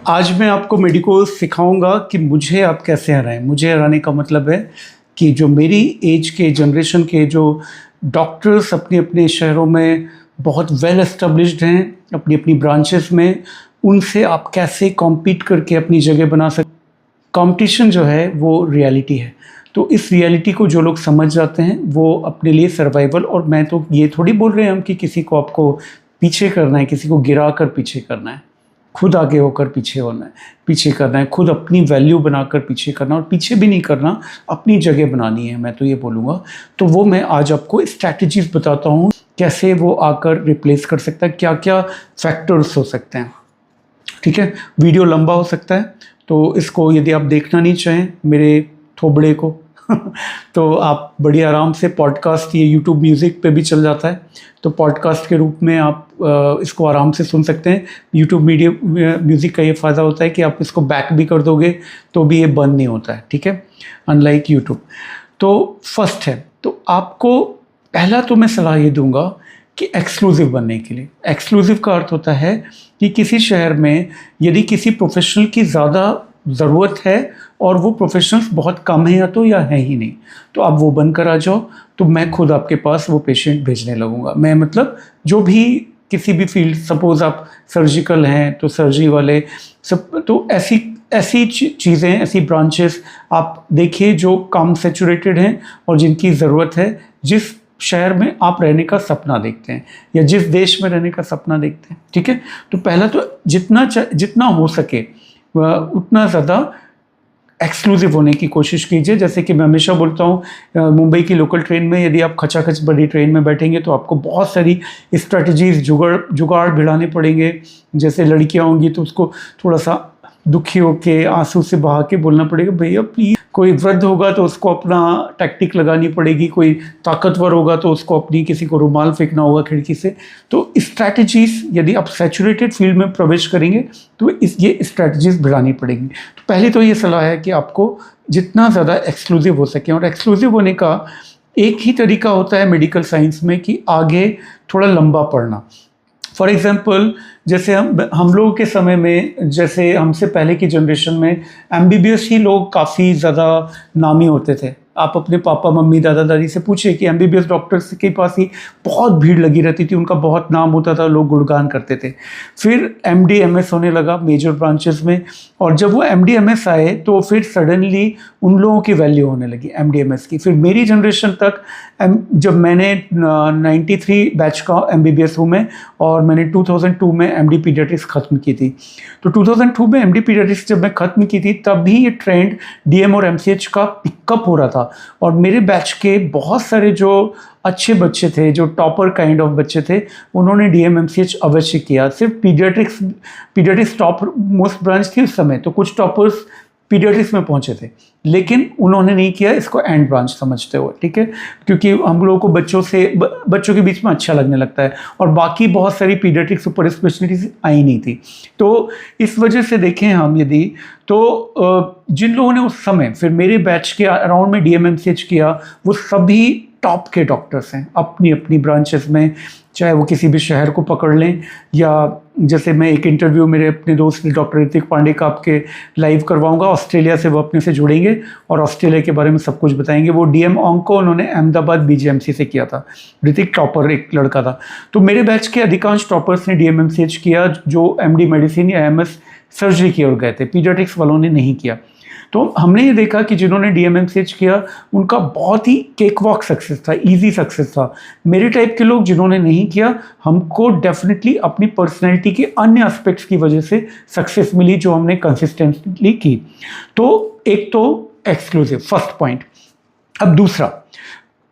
आज मैं आपको मेडिको सिखाऊंगा कि मुझे आप कैसे हराएं। मुझे हराने का मतलब है कि जो मेरी एज के जनरेशन के जो डॉक्टर्स अपने अपने शहरों में बहुत वेल एस्टेब्लिश्ड हैं अपनी अपनी ब्रांचेस में, उनसे आप कैसे कॉम्पीट करके अपनी जगह बना सकते। कंपटीशन जो है वो रियलिटी है, तो इस रियलिटी को जो लोग समझ जाते हैं वो अपने लिए सर्वाइवल, और मैं तो ये थोड़ी बोल रहे हैं हम कि किसी को आपको पीछे करना है, किसी को गिरा कर पीछे करना है। खुद आगे होकर पीछे होना है, पीछे करना है, खुद अपनी वैल्यू बनाकर पीछे करना, और पीछे भी नहीं करना, अपनी जगह बनानी है, मैं तो ये बोलूँगा। तो वो मैं आज आपको स्ट्रैटेजीज बताता हूँ कैसे वो आकर रिप्लेस कर सकता है, क्या क्या फैक्टर्स हो सकते हैं। ठीक है, वीडियो लंबा हो सकता है, तो इसको यदि आप देखना नहीं चाहें मेरे थोबड़े को तो आप बड़ी आराम से पॉडकास्ट, ये यूट्यूब म्यूज़िक पे भी चल जाता है, तो पॉडकास्ट के रूप में आप इसको आराम से सुन सकते हैं। यूट्यूब म्यूज़िक का ये फ़ायदा होता है कि आप इसको बैक भी कर दोगे तो भी ये बंद नहीं होता है, ठीक है, अनलाइक यूट्यूब। तो फर्स्ट है, तो आपको पहला तो मैं सलाह ये दूंगा कि एक्सक्लूसिव बनने के लिए। एक्सक्लूसिव का अर्थ होता है कि किसी शहर में यदि किसी प्रोफेशनल की ज़्यादा ज़रूरत है और वो प्रोफेशनल्स बहुत कम हैं या तो या है ही नहीं, तो आप वो बनकर आ जाओ, तो मैं खुद आपके पास वो पेशेंट भेजने लगूंगा। मैं मतलब जो भी किसी भी फील्ड, सपोज़ आप सर्जिकल हैं तो सर्जरी वाले सब, तो ऐसी चीज़ें, ऐसी ब्रांचेस आप देखिए जो कम सेचुरेटेड हैं और जिनकी ज़रूरत है, जिस शहर में आप रहने का सपना देखते हैं या जिस देश में रहने का सपना देखते हैं। ठीक है, तो पहला तो जितना हो सके उतना ज़्यादा एक्सक्लूसिव होने की कोशिश कीजिए। जैसे कि मैं हमेशा बोलता हूँ, मुंबई की लोकल ट्रेन में यदि आप खचाखच बड़ी ट्रेन में बैठेंगे तो आपको बहुत सारी स्ट्रेटजीज जुगाड़ भिड़ाने पड़ेंगे। जैसे लड़कियाँ होंगी तो उसको थोड़ा सा दुखी होके आंसू से बहा के बोलना पड़ेगा, भैया प्लीज। कोई वृद्ध होगा तो उसको अपना टैक्टिक लगानी पड़ेगी, कोई ताकतवर होगा तो उसको अपनी किसी को रुमाल फेंकना होगा खिड़की से। तो स्ट्रैटेजीज, यदि आप सैचुरेटेड फील्ड में प्रवेश करेंगे तो ये स्ट्रैटेजीज भिड़ानी पड़ेंगी। तो पहले तो ये सलाह है कि आपको जितना ज़्यादा एक्सक्लूसिव हो सके, और एक्सक्लूसिव होने का एक ही तरीका होता है मेडिकल साइंस में कि आगे थोड़ा लंबा पढ़ना। फॉर एग्जाम्पल, जैसे हम लोगों के समय में, जैसे हमसे पहले की जनरेशन में एमबीबीएस ही लोग काफ़ी ज़्यादा नामी होते थे। आप अपने पापा मम्मी दादा दादी से पूछिए कि एमबीबीएस डॉक्टर्स के पास ही बहुत भीड़ लगी रहती थी, उनका बहुत नाम होता था, लोग गुणगान करते थे। फिर एमडी एमएस होने लगा मेजर ब्रांचेस में, और जब वो एमडी एमएस आए तो फिर सडनली उन लोगों की वैल्यू होने लगी एमडी एमएस की। फिर मेरी जनरेशन तक, जब मैंने 93 बैच का एमबीबीएस हूँ मैं, और मैंने 2002 में एमडी पीडियाट्रिक्स ख़त्म की थी। तो 2002 में एमडी पीडियाट्रिक्स जब मैं ख़त्म की थी तब भी ये ट्रेंड डीएम और एमसीएच का पिकअप हो रहा था, और मेरे बैच के बहुत सारे जो अच्छे बच्चे थे, जो टॉपर काइंड ऑफ बच्चे थे, उन्होंने डीएमएमसीएच अवश्य किया। सिर्फ पीडियाट्रिक्स टॉप मोस्ट ब्रांच थी उस समय, तो कुछ टॉपर्स पीडियाट्रिक्स में पहुंचे थे, लेकिन उन्होंने नहीं किया इसको एंड ब्रांच समझते हुए। ठीक है, क्योंकि हम लोगों को बच्चों के बीच में अच्छा लगने लगता है, और बाकी बहुत सारी पीडियाट्रिक्स सुपर स्पेशलिटीज आई नहीं थी। तो इस वजह से देखें हम यदि, तो जिन लोगों ने उस समय फिर मेरे बैच के अराउंड में डीएमएमसीएच किया, वो सभी टॉप के डॉक्टर्स हैं अपनी अपनी ब्रांचेस में, चाहे वो किसी भी शहर को पकड़ लें, या जैसे मैं एक इंटरव्यू मेरे अपने दोस्त डॉक्टर ऋतिक पांडे का आपके लाइव करवाऊंगा, ऑस्ट्रेलिया से वो अपने से जुड़ेंगे और ऑस्ट्रेलिया के बारे में सब कुछ बताएंगे। वो डीएम ऑन्को उन्होंने अहमदाबाद बीजीएमसी से किया था। ऋतिक टॉपर एक लड़का था। तो मेरे बैच के अधिकांश टॉपर्स ने डीएमएमसीएच किया, जो एमडी मेडिसिन या एमएस सर्जरी की ओर गए थे, पीडियाट्रिक्स वालों ने नहीं किया। तो हमने ये देखा कि जिन्होंने डीएमएमसीएच किया उनका बहुत ही केक वॉक सक्सेस था, इजी सक्सेस था। मेरे टाइप के लोग जिन्होंने नहीं किया, हमको डेफिनेटली अपनी पर्सनैलिटी के अन्य एस्पेक्ट्स की वजह से सक्सेस मिली जो हमने कंसिस्टेंटली की। तो एक तो एक्सक्लूसिव, फर्स्ट पॉइंट। अब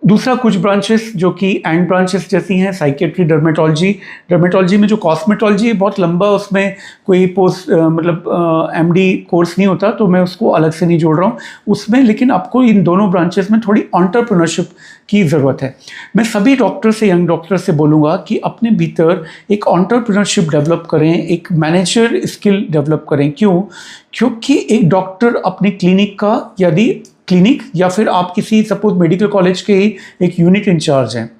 दूसरा कुछ ब्रांचेस जो कि एंड ब्रांचेस जैसी हैं, साइकेट्री, डर्मेटोलॉजी में जो कॉस्मेटोलॉजी बहुत लंबा, उसमें कोई पोस्ट एमडी कोर्स नहीं होता, तो मैं उसको अलग से नहीं जोड़ रहा हूँ उसमें। लेकिन आपको इन दोनों ब्रांचेस में थोड़ी एंटरप्रेन्योरशिप की ज़रूरत है। मैं सभी डॉक्टर से, यंग डॉक्टर से बोलूँगा कि अपने भीतर एक एंटरप्रेन्योरशिप डेवलप करें, एक मैनेजर स्किल डेवलप करें। क्योंकि एक डॉक्टर अपनी क्लिनिक या फिर आप किसी सपोज मेडिकल कॉलेज के ही एक यूनिट इंचार्ज हैं,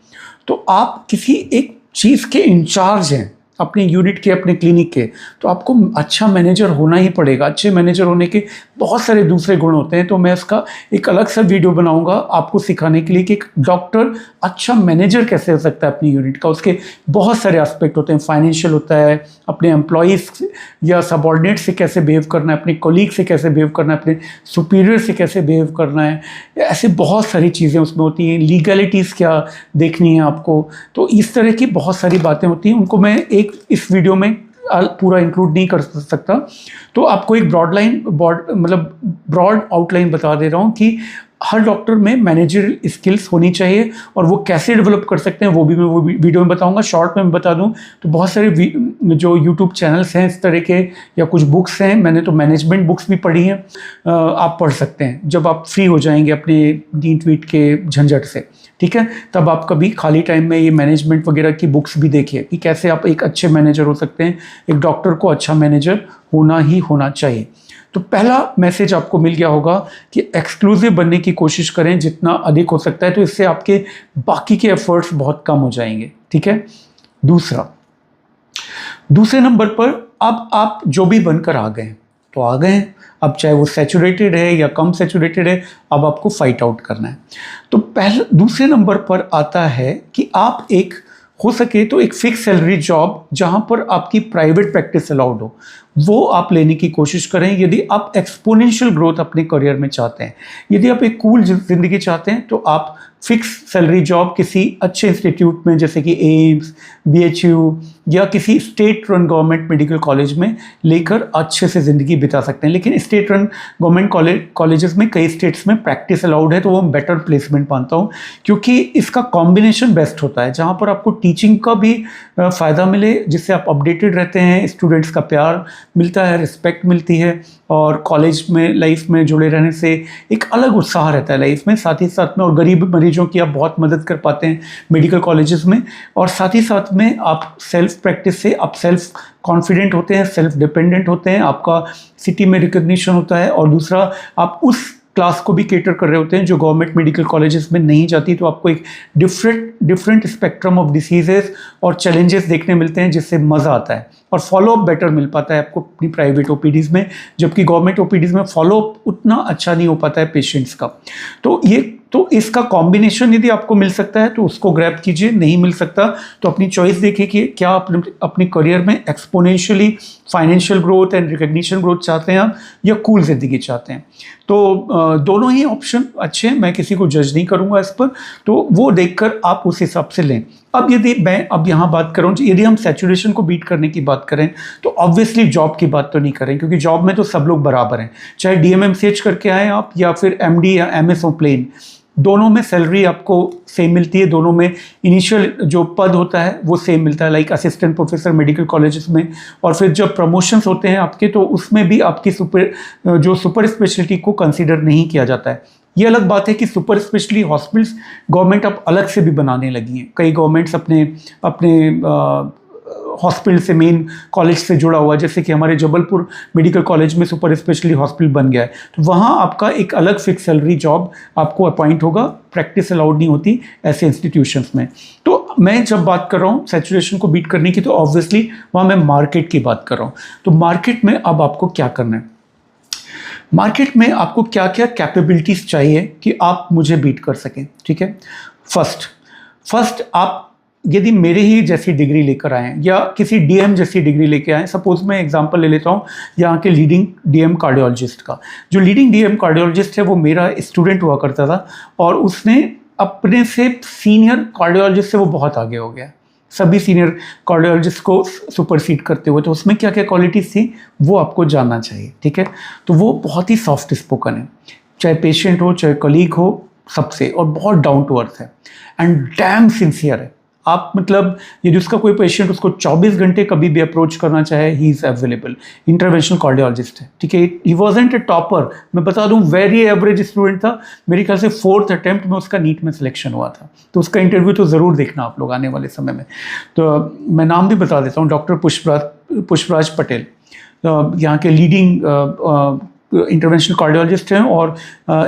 तो आप किसी एक चीज़ के इंचार्ज हैं, अपने यूनिट के, अपने क्लिनिक के, तो आपको अच्छा मैनेजर होना ही पड़ेगा। अच्छे मैनेजर होने के बहुत सारे दूसरे गुण होते हैं, तो मैं इसका एक अलग सा वीडियो बनाऊंगा आपको सिखाने के लिए कि एक डॉक्टर अच्छा मैनेजर कैसे हो सकता है अपनी यूनिट का। उसके बहुत सारे एस्पेक्ट होते हैं, फाइनेंशियल होता है, अपने एम्प्लॉयज़ या सबॉर्डिनेट से कैसे बिहेव करना है, अपने कोलीग से कैसे बिहेव करना है, अपने सुपीरियर से कैसे बिहेव करना है, ऐसे बहुत सारी चीज़ें उसमें होती हैं। लीगलिटीज़ क्या देखनी है आपको, तो इस तरह की बहुत सारी बातें होती हैं। उनको मैं एक इस वीडियो में पूरा इंक्लूड नहीं कर सकता, तो आपको एक ब्रॉड आउटलाइन बता दे रहा हूँ कि हर डॉक्टर में मैनेजर स्किल्स होनी चाहिए, और वो कैसे डेवलप कर सकते हैं वो भी मैं वीडियो में बताऊंगा। शॉर्ट में मैं बता दूं तो बहुत सारे जो यूट्यूब चैनल्स हैं इस तरह के, या कुछ बुक्स हैं, मैंने तो मैनेजमेंट बुक्स भी पढ़ी हैं, आप पढ़ सकते हैं जब आप फ्री हो जाएंगे अपने नीट वीट के झंझट से, ठीक है। तब आप कभी खाली टाइम में ये मैनेजमेंट वगैरह की बुक्स भी देखिए कि कैसे आप एक अच्छे मैनेजर हो सकते हैं। एक डॉक्टर को अच्छा मैनेजर होना ही होना चाहिए। तो पहला मैसेज आपको मिल गया होगा कि एक्सक्लूसिव बनने की कोशिश करें जितना अधिक हो सकता है, तो इससे आपके बाकी के एफर्ट्स बहुत कम हो जाएंगे, ठीक है। दूसरे नंबर पर अब आप जो भी बनकर आ गए तो आ गए, अब चाहे वो सैचुरेटेड है या कम सैचुरेटेड है, अब आपको फाइट आउट करना है। तो दूसरे नंबर पर आता है कि आप एक हो सके तो एक फिक्स सैलरी जॉब जहां पर आपकी प्राइवेट प्रैक्टिस अलाउड हो, वो आप लेने की कोशिश करें यदि आप एक्सपोनेंशियल ग्रोथ अपने करियर में चाहते हैं। यदि आप एक कूल जिंदगी चाहते हैं तो आप फिक्स सैलरी जॉब किसी अच्छे इंस्टीट्यूट में जैसे कि एम्स, BHU या किसी state run government medical college में लेकर अच्छे से ज़िंदगी बिता सकते हैं। लेकिन स्टेट रन गवर्नमेंट कॉलेजेस में कई स्टेट्स में प्रैक्टिस अलाउड है, तो वो बेटर प्लेसमेंट मानता हूँ, क्योंकि इसका कॉम्बिनेशन बेस्ट होता है जहाँ पर आपको टीचिंग का भी फ़ायदा मिले, जिससे आप अपडेटेड रहते हैं, स्टूडेंट्स का प्यार मिलता है, रिस्पेक्ट मिलती है, और कॉलेज में लाइफ में जुड़े रहने से एक अलग उत्साह रहता है लाइफ में। साथ ही साथ में और गरीब मरीजों की आप बहुत मदद कर पाते हैं मेडिकल कॉलेजेस में, और साथ ही साथ में आप सेल्फ प्रैक्टिस से आप सेल्फ कॉन्फिडेंट होते हैं, सेल्फ डिपेंडेंट होते हैं, आपका सिटी में रिकग्निशन होता है, और दूसरा आप उस क्लास को भी केटर कर रहे होते हैं जो गवर्नमेंट मेडिकल कॉलेजेस में नहीं जाती, तो आपको एक डिफरेंट स्पेक्ट्रम ऑफ डिसीजेस और चैलेंजेस देखने मिलते हैं, जिससे मज़ा आता है और फॉलोअप बेटर मिल पाता है आपको अपनी प्राइवेट OPDs में, जबकि गवर्नमेंट OPDs में फॉलोअप उतना अच्छा नहीं हो पाता है पेशेंट्स का। तो इसका कॉम्बिनेशन यदि आपको मिल सकता है तो उसको ग्रैब कीजिए, नहीं मिल सकता तो अपनी चॉइस देखिए कि क्या आप अपने करियर में exponentially financial growth and recognition growth चाहते हैं आप, या कूल जिंदगी चाहते हैं। तो दोनों ही ऑप्शन अच्छे हैं, मैं किसी को जज नहीं करूंगा इस पर, तो वो देखकर आप उस हिसाब से लें। अब यदि मैं अब यहाँ बात करूँ, यदि हम सैचुरेशन को बीट करने की बात करें तो ऑब्वियसली जॉब की बात तो नहीं करें, क्योंकि जॉब में तो सब लोग बराबर हैं, चाहे DMMCH करके आए आप या फिर MD या MS प्लेन, दोनों में सैलरी आपको सेम मिलती है, दोनों में इनिशियल जो पद होता है वो सेम मिलता है, like assistant professor medical colleges में, और फिर जब प्रमोशंस होते हैं आपके तो उसमें भी आपकी सुपर स्पेशलिटी को कंसीडर नहीं किया जाता है। ये अलग बात है कि सुपर स्पेशलिटी हॉस्पिटल्स गवर्नमेंट अब अलग से भी बनाने लगी हैं, कई गवर्नमेंट्स अपने हॉस्पिटल से, मेन कॉलेज से जुड़ा हुआ, जैसे कि हमारे जबलपुर मेडिकल कॉलेज में सुपर स्पेशलिटी हॉस्पिटल बन गया है, तो वहाँ आपका एक अलग फिक्स सैलरी जॉब आपको अपॉइंट होगा, प्रैक्टिस अलाउड नहीं होती ऐसे इंस्टीट्यूशंस में। तो मैं जब बात कर रहा हूँ सैचुरेशन को बीट करने की, तो ऑब्वियसली वहाँ मैं मार्केट की बात कर रहा हूँ। तो मार्केट में अब आपको क्या करना है, मार्केट में आपको क्या क्या कैपेबिलिटीज़ चाहिए कि आप मुझे बीट कर सकें, ठीक है। फर्स्ट आप यदि मेरे ही जैसी डिग्री लेकर आए या किसी DM जैसी डिग्री लेके आए, सपोज मैं एग्जांपल ले लेता हूँ यहाँ के लीडिंग DM कार्डियोलॉजिस्ट का। जो लीडिंग DM कार्डियोलॉजिस्ट है वो मेरा स्टूडेंट हुआ करता था, और उसने अपने से सीनियर कार्डियोलॉजिस्ट से वो बहुत आगे हो गया, सभी सीनियर कार्डियोलॉजिस्ट को सुपरसीड करते हुए। तो उसमें क्या क्या क्वालिटीज़ थी वो आपको जानना चाहिए, ठीक है। तो वो बहुत ही सॉफ्ट स्पोकन है, चाहे पेशेंट हो चाहे कलीग हो, सबसे, और बहुत डाउन टू अर्थ है एंड डैम सिंसियर है। आप मतलब यदि उसका कोई पेशेंट उसको 24 घंटे कभी भी अप्रोच करना चाहे, he is available. Interventional cardiologist है, ठीक है। ही वॉजेंट ए टॉपर, मैं बता दूं वेरी एवरेज स्टूडेंट था, मेरे ख्याल से 4th अटेम्प्ट में उसका नीट में सिलेक्शन हुआ था। तो उसका इंटरव्यू तो ज़रूर देखना आप लोग आने वाले समय में। तो मैं नाम भी बता देता हूँ, डॉक्टर पुष्पराज पटेल, यहाँ के लीडिंग इंटरवेंशनल कार्डियोलॉजिस्ट हैं, और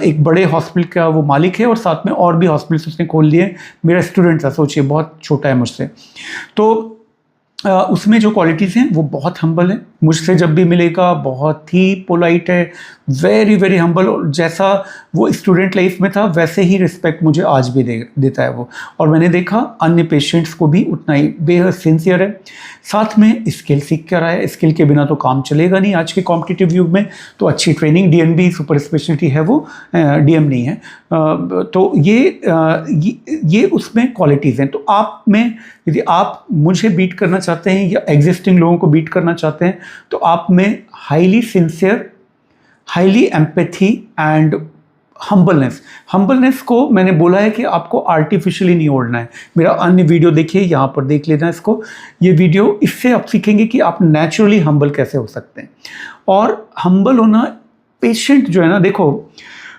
एक बड़े हॉस्पिटल का वो मालिक है, और साथ में और भी हॉस्पिटल्स उसने खोल लिए। मेरा स्टूडेंट था, सोचिए बहुत छोटा है मुझसे। तो उसमें जो क्वालिटीज़ हैं वो बहुत हम्बल है, मुझसे जब भी मिलेगा बहुत ही पोलाइट है, वेरी वेरी हम्बल, और जैसा वो स्टूडेंट लाइफ में था वैसे ही रिस्पेक्ट मुझे आज भी देता है वो। और मैंने देखा अन्य पेशेंट्स को भी उतना ही बेहद सिंसियर है। साथ में स्किल सीख कर आया, स्किल के बिना तो काम चलेगा नहीं आज के कॉम्पिटिटिव युग में। तो अच्छी ट्रेनिंग, डीएनबी सुपर स्पेशलिटी है वो, डीएम नहीं है। तो ये उसमें क्वालिटीज़ हैं। तो आप में यदि आप मुझे बीट करना चाहते हैं या एग्जिस्टिंग लोगों को बीट करना चाहते हैं तो आप में highly sincere, highly empathy and humbleness को मैंने बोला है कि आपको आर्टिफिशियली नहीं ओढ़ना है। मेरा अन्य वीडियो देखिए, यहाँ पर देख लेना इसको, ये वीडियो, इससे आप सीखेंगे कि आप नेचुरली हम्बल कैसे हो सकते हैं। और हम्बल होना, पेशेंट जो है ना, देखो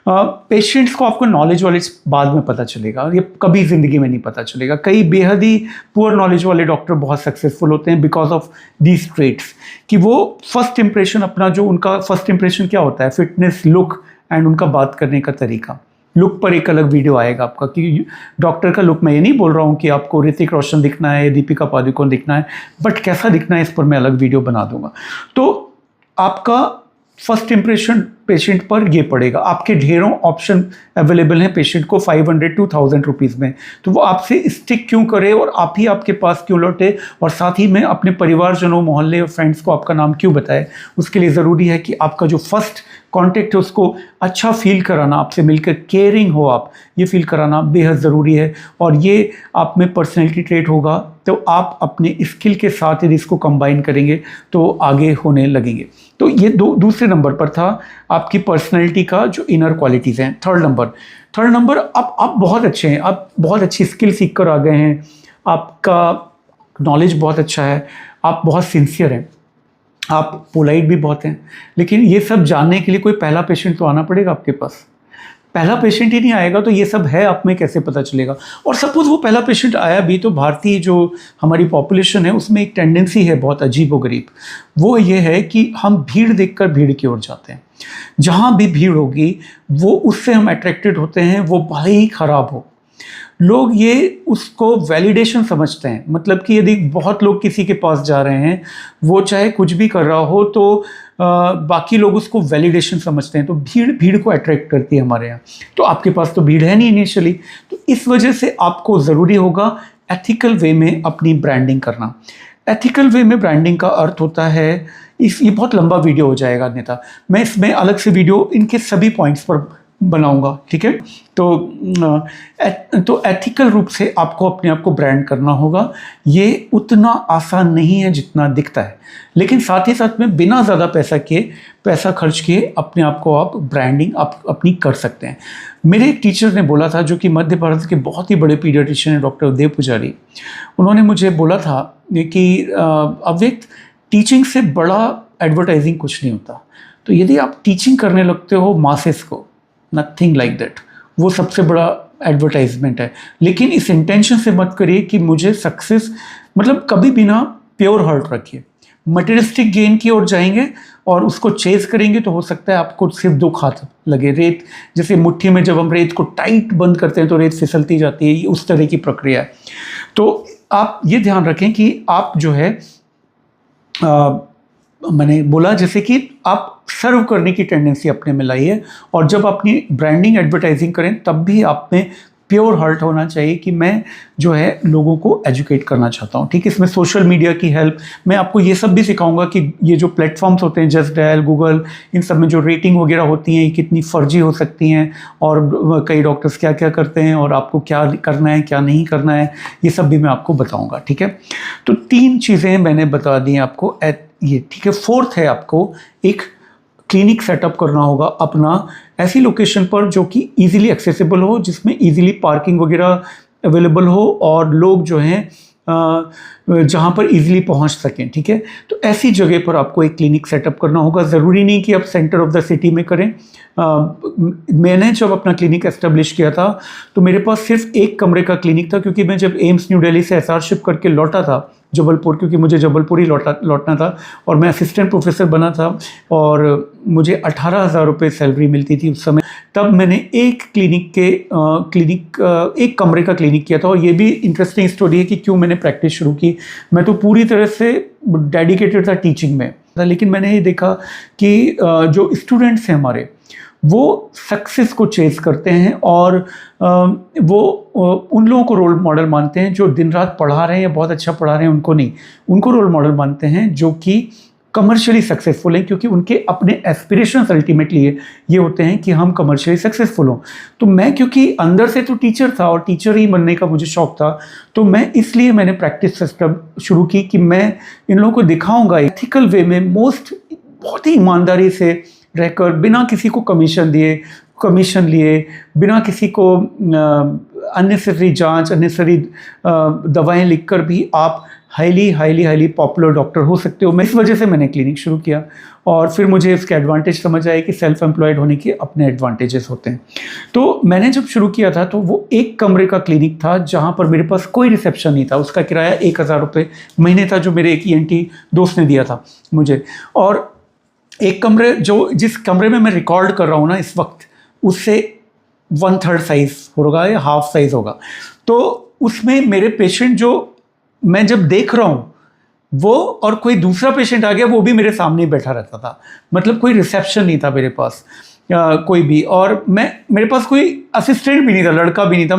पेशेंट्स को आपको नॉलेज वॉलेज बाद में पता चलेगा, ये कभी ज़िंदगी में नहीं पता चलेगा। कई बेहद ही पुअर नॉलेज वाले डॉक्टर बहुत सक्सेसफुल होते हैं बिकॉज ऑफ दीज ट्रेट्स, कि वो फर्स्ट इंप्रेशन अपना, जो उनका फर्स्ट इंप्रेशन क्या होता है, फिटनेस, लुक एंड उनका बात करने का तरीका। लुक पर एक अलग वीडियो आएगा आपका कि डॉक्टर का लुक, मैं ये नहीं बोल रहा हूँ कि आपको ऋतिक रोशन दिखना है, दीपिका पादुकोण दिखना है, बट कैसा दिखना है इस पर मैं अलग वीडियो बना दूंगा। तो आपका फर्स्ट इंप्रेशन पेशेंट पर ये पड़ेगा। आपके ढेरों ऑप्शन अवेलेबल हैं पेशेंट को 500 to 1000 रुपीज़ में, तो वो आपसे स्टिक क्यों करे और आप ही आपके पास क्यों लौटे, और साथ ही में अपने परिवारजनों, मोहल्ले और फ्रेंड्स को आपका नाम क्यों बताए। उसके लिए ज़रूरी है कि आपका जो फर्स्ट कॉन्टेक्ट है उसको अच्छा फील कराना, आपसे मिलकर केयरिंग हो आप, ये फील कराना बेहद ज़रूरी है। और ये आप में पर्सनैलिटी ट्रेट होगा तो आप अपने स्किल के साथ यदि इसको कंबाइन करेंगे तो आगे होने लगेंगे। तो ये दूसरे नंबर पर था आपकी पर्सनैलिटी का जो इनर क्वालिटीज़ हैं। थर्ड नंबर आप बहुत अच्छे हैं, आप बहुत अच्छी स्किल सीख कर आ गए हैं, आपका नॉलेज बहुत अच्छा है, आप बहुत सिंसियर हैं, आप पोलाइट भी बहुत हैं। लेकिन ये सब जानने के लिए कोई पहला पेशेंट तो आना पड़ेगा आपके पास। पहला पेशेंट ही नहीं आएगा तो ये सब है आप में कैसे पता चलेगा। और सपोज वो पहला पेशेंट आया भी, तो भारतीय जो हमारी पॉपुलेशन है उसमें एक टेंडेंसी है बहुत अजीब व गरीब, वो ये है कि हम भीड़ देखकर भीड़ की ओर जाते हैं। जहाँ भी भीड़ होगी वो उससे हम अट्रैक्टेड होते हैं, वो भले ही खराब हो। लोग ये उसको वैलिडेशन समझते हैं, मतलब कि यदि बहुत लोग किसी के पास जा रहे हैं, वो चाहे कुछ भी कर रहा हो तो बाकी लोग उसको वैलिडेशन समझते हैं। तो भीड़ को अट्रैक्ट करती है हमारे यहाँ। तो आपके पास तो भीड़ है नहीं इनिशियली, तो इस वजह से आपको ज़रूरी होगा एथिकल वे में अपनी ब्रांडिंग करना। एथिकल वे में ब्रांडिंग का अर्थ होता है, ये बहुत लंबा वीडियो हो जाएगा अन्यथा, मैं इसमें अलग से वीडियो इनके सभी पॉइंट्स पर बनाऊंगा, ठीक है। तो एथिकल रूप से आपको अपने आप को ब्रांड करना होगा। ये उतना आसान नहीं है जितना दिखता है, लेकिन साथ ही साथ में बिना ज़्यादा पैसा खर्च किए अपने आप को आप ब्रांडिंग आप अपनी कर सकते हैं। मेरे एक टीचर ने बोला था, जो कि मध्य भारत के बहुत ही बड़े पीडियाट्रिशियन हैं, डॉक्टर देव पुजारी, उन्होंने मुझे बोला था कि अव्यक्त, टीचिंग से बड़ा एडवर्टाइजिंग कुछ नहीं होता। तो यदि आप टीचिंग करने लगते हो मासेस को, नथिंग लाइक दैट, वो सबसे बड़ा एडवर्टाइजमेंट है। लेकिन इस इंटेंशन से मत करिए कि मुझे सक्सेस, मतलब कभी भी ना प्योर हार्ट रखिए। मटेरियलिस्टिक गेन की ओर जाएंगे और उसको चेज करेंगे तो हो सकता है आपको सिर्फ दुख हाथ लगे। रेत जैसे मुट्ठी में जब हम रेत को टाइट बंद करते हैं तो रेत फिसलती जाती है, ये उस तरह की प्रक्रिया है। तो आप ये ध्यान रखें कि आप जो है मैंने बोला जैसे कि आप सर्व करने की टेंडेंसी अपने में लाइए, और जब अपनी ब्रांडिंग एडवर्टाइजिंग करें तब भी आप में प्योर हार्ट होना चाहिए कि मैं जो है लोगों को एजुकेट करना चाहता हूँ, ठीक है। इसमें सोशल मीडिया की हेल्प, मैं आपको ये सब भी सिखाऊंगा कि ये जो प्लेटफॉर्म्स होते हैं, जस्ट डायल, गूगल, इन सब में जो रेटिंग वगैरह होती हैं ये कितनी फर्जी हो सकती हैं, और कई डॉक्टर्स क्या क्या करते हैं और आपको क्या करना है क्या नहीं करना है, ये सब भी मैं आपको बताऊँगा, ठीक है। तो 3 चीज़ें मैंने बता दी आपको, ये ठीक है। फोर्थ है, आपको एक क्लिनिक सेटअप करना होगा अपना ऐसी लोकेशन पर जो कि इजीली एक्सेसिबल हो, जिसमें इजीली पार्किंग वगैरह अवेलेबल हो और लोग जो हैं जहाँ पर इजीली पहुँच सकें, ठीक है। तो ऐसी जगह पर आपको एक क्लिनिक सेटअप करना होगा। ज़रूरी नहीं कि आप सेंटर ऑफ द सिटी में करें। मैंने जब अपना क्लिनिक एस्टेब्लिश किया था तो मेरे पास सिर्फ 1 कमरे का क्लिनिक था, क्योंकि मैं जब एम्स न्यू दिल्ली से एसआर शिफ्ट करके लौटा था जबलपुर, क्योंकि मुझे जबलपुर ही लौटना था और मैं असिस्टेंट प्रोफेसर बना था और मुझे 18,000 रुपये सैलरी मिलती थी उस समय। तब मैंने एक एक कमरे का क्लिनिक किया था। और ये भी इंटरेस्टिंग स्टोरी है कि क्यों मैंने प्रैक्टिस शुरू की। मैं तो पूरी तरह से डेडिकेटेड था टीचिंग में, लेकिन मैंने ये देखा कि जो स्टूडेंट्स हैं हमारे, वो सक्सेस को चेस करते हैं और वो उन लोगों को रोल मॉडल मानते हैं जो दिन रात पढ़ा रहे हैं या बहुत अच्छा पढ़ा रहे हैं, उनको नहीं, उनको रोल मॉडल मानते हैं जो कि कमर्शियली सक्सेसफुल हैं, क्योंकि उनके अपने एस्पिरेशंस अल्टीमेटली ये होते हैं कि हम कमर्शियली सक्सेसफुल हों। तो मैं, क्योंकि अंदर से तो टीचर था और टीचर ही बनने का मुझे शौक था, तो इसलिए मैंने प्रैक्टिस सिस्टम शुरू की कि मैं इन लोगों को दिखाऊंगा एथिकल वे में, बहुत ही ईमानदारी से रहकर, बिना किसी को कमीशन लिए, बिना किसी को अननेसेसरी जांच, अननेसेसरी दवाएं लिखकर भी आप हाईली पॉपुलर डॉक्टर हो सकते हो। मैं इस वजह से मैंने क्लिनिक शुरू किया और फिर मुझे इसके एडवांटेज समझ आए कि सेल्फ एम्प्लॉयड होने के अपने एडवांटेजेस होते हैं। तो मैंने जब शुरू किया था तो वो एक कमरे का क्लिनिक था जहाँ पर मेरे पास कोई रिसेप्शन नहीं था। उसका किराया 1,000 रुपये महीने था, जो मेरे एक ENT दोस्त ने दिया था मुझे। और एक कमरे, जिस कमरे में मैं रिकॉर्ड कर रहा हूँ ना इस वक्त, उससे 1/3 साइज होगा या हाफ साइज होगा। तो उसमें मेरे पेशेंट जो मैं जब देख रहा हूँ, वो और कोई दूसरा पेशेंट आ गया, वो भी मेरे सामने ही बैठा रहता था। मतलब कोई रिसेप्शन नहीं था मेरे पास कोई भी, और मेरे पास कोई असिस्टेंट भी नहीं था, लड़का भी नहीं था।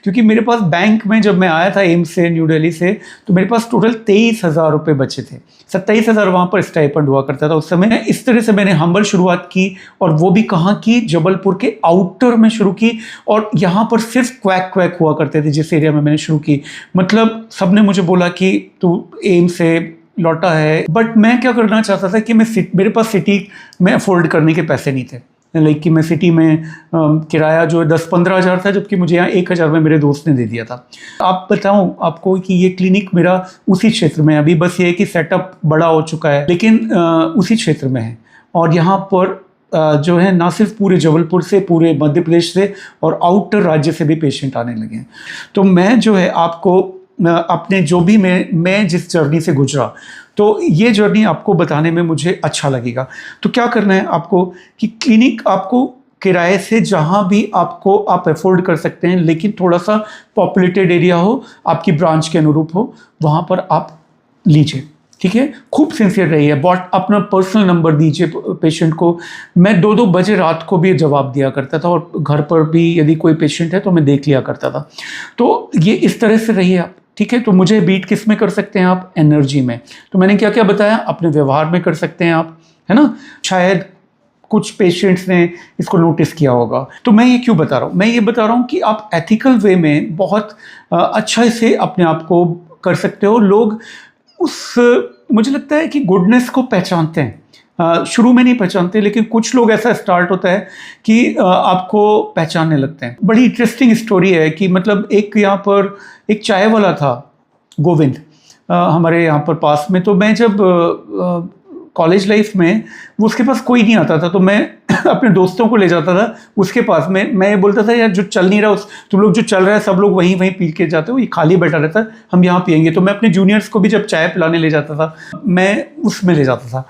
क्योंकि मेरे पास बैंक में जब मैं आया था एम्स से, न्यू दिल्ली से, तो मेरे पास टोटल 23,000 रुपये बचे थे। 27,000 वहाँ पर स्टाइपेंड हुआ करता था उस समय। इस तरह से मैंने हम्बल शुरुआत की, और वो भी कहाँ की, जबलपुर के आउटर में शुरू की। और यहाँ पर सिर्फ क्वैक हुआ करते थे जिस एरिया में मैंने शुरू की। मतलब सबने मुझे बोला कि तू एम्स से लौटा है, बट मैं क्या करना चाहता था कि मेरे पास सिटी में अफोर्ड करने के पैसे नहीं थे। लाइक कि मैं सिटी में किराया जो 10-15 हज़ार था, जबकि मुझे यहाँ 1,000 में मेरे दोस्त ने दे दिया था। आप बताऊँ आपको कि ये क्लिनिक मेरा उसी क्षेत्र में है। अभी बस ये है कि सेटअप बड़ा हो चुका है, लेकिन उसी क्षेत्र में है। और यहाँ पर जो है ना सिर्फ पूरे जबलपुर से, पूरे मध्य प्रदेश से और आउटर राज्य से भी पेशेंट आने लगे हैं। तो मैं जो है आपको अपने जो भी मैं जिस जर्नी से गुजरा, तो ये जर्नी आपको बताने में मुझे अच्छा लगेगा। तो क्या करना है आपको कि क्लिनिक आपको किराए से जहाँ भी आप अफोर्ड कर सकते हैं, लेकिन थोड़ा सा पॉपुलेटेड एरिया हो, आपकी ब्रांच के अनुरूप हो, वहाँ पर आप लीजिए। ठीक है, खूब सिंसियर रहिए, अपना पर्सनल नंबर दीजिए पेशेंट को। मैं 2-2 बजे रात को भी जवाब दिया करता था, और घर पर भी यदि कोई पेशेंट है तो मैं देख लिया करता था। तो ये इस तरह से रहिए आप। ठीक है, तो मुझे बीट किस में कर सकते हैं आप? एनर्जी में। तो मैंने क्या क्या बताया, अपने व्यवहार में कर सकते हैं आप, है ना। शायद कुछ पेशेंट्स ने इसको नोटिस किया होगा। तो मैं ये क्यों बता रहा हूँ? मैं ये बता रहा हूँ कि आप एथिकल वे में बहुत अच्छा से अपने आप को कर सकते हो। लोग मुझे लगता है कि गुडनेस को पहचानते हैं। शुरू में नहीं पहचानते, लेकिन कुछ लोग ऐसा स्टार्ट होता है कि आपको पहचानने लगते हैं। बड़ी इंटरेस्टिंग स्टोरी है कि मतलब यहाँ पर एक चाय वाला था, गोविंद, हमारे यहाँ पर पास में। तो मैं जब कॉलेज लाइफ में, वो उसके पास कोई नहीं आता था, तो मैं अपने दोस्तों को ले जाता था उसके पास में। मैं ये बोलता था, यार जो चल नहीं रहा, तुम लोग जो चल रहा है सब लोग वहीं पी के जाते हो, ये खाली बैठा रहता है, हम यहाँ पियेंगे। तो मैं अपने जूनियर्स को भी जब चाय पिलाने ले जाता था, मैं उसमें ले जाता था।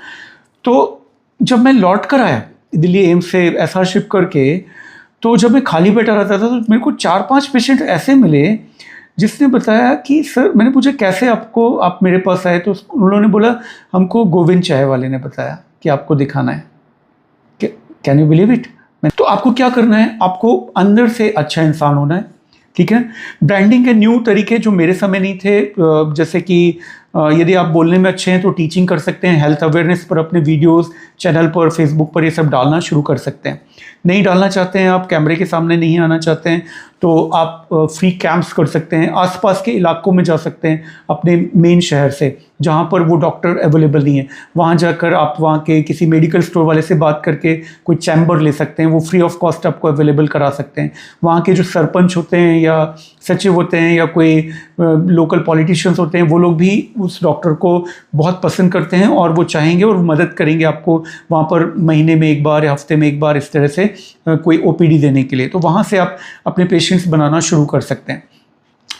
तो जब मैं लौट कर आया दिल्ली एम्स से SR-शिप करके, तो जब मैं खाली बैठा रहता था, तो मेरे को 4-5 पेशेंट ऐसे मिले जिसने बताया कि सर, मैंने पूछा कैसे आप मेरे पास आए, तो उन्होंने बोला हमको गोविंद चाय वाले ने बताया कि आपको दिखाना है। Can you believe it? तो आपको क्या करना है, आपको अंदर से अच्छा इंसान होना है। ठीक है, ब्रांडिंग के न्यू तरीके जो मेरे समय नहीं थे, जैसे कि यदि आप बोलने में अच्छे हैं तो टीचिंग कर सकते हैं, हेल्थ अवेयरनेस पर अपने वीडियोस चैनल पर, फेसबुक पर ये सब डालना शुरू कर सकते हैं। नहीं डालना चाहते हैं आप, कैमरे के सामने नहीं आना चाहते हैं, तो आप फ्री कैंप्स कर सकते हैं, आसपास के इलाकों में जा सकते हैं अपने मेन शहर से, जहाँ पर वो डॉक्टर अवेलेबल नहीं है। वहाँ जाकर आप वहाँ के किसी मेडिकल स्टोर वाले से बात करके कोई चैम्बर ले सकते हैं, वो फ्री ऑफ कॉस्ट आपको अवेलेबल करा सकते हैं। वहाँ के जो सरपंच होते हैं या सचिव होते हैं या कोई लोकल पॉलिटिशियंस होते हैं, वो लोग भी उस डॉक्टर को बहुत पसंद करते हैं और वो चाहेंगे और मदद करेंगे आपको वहाँ पर महीने में एक बार या हफ्ते में एक बार इस तरह से कोई OPD देने के लिए। तो वहाँ से आप अपने पेशेंट्स बनाना शुरू कर सकते हैं।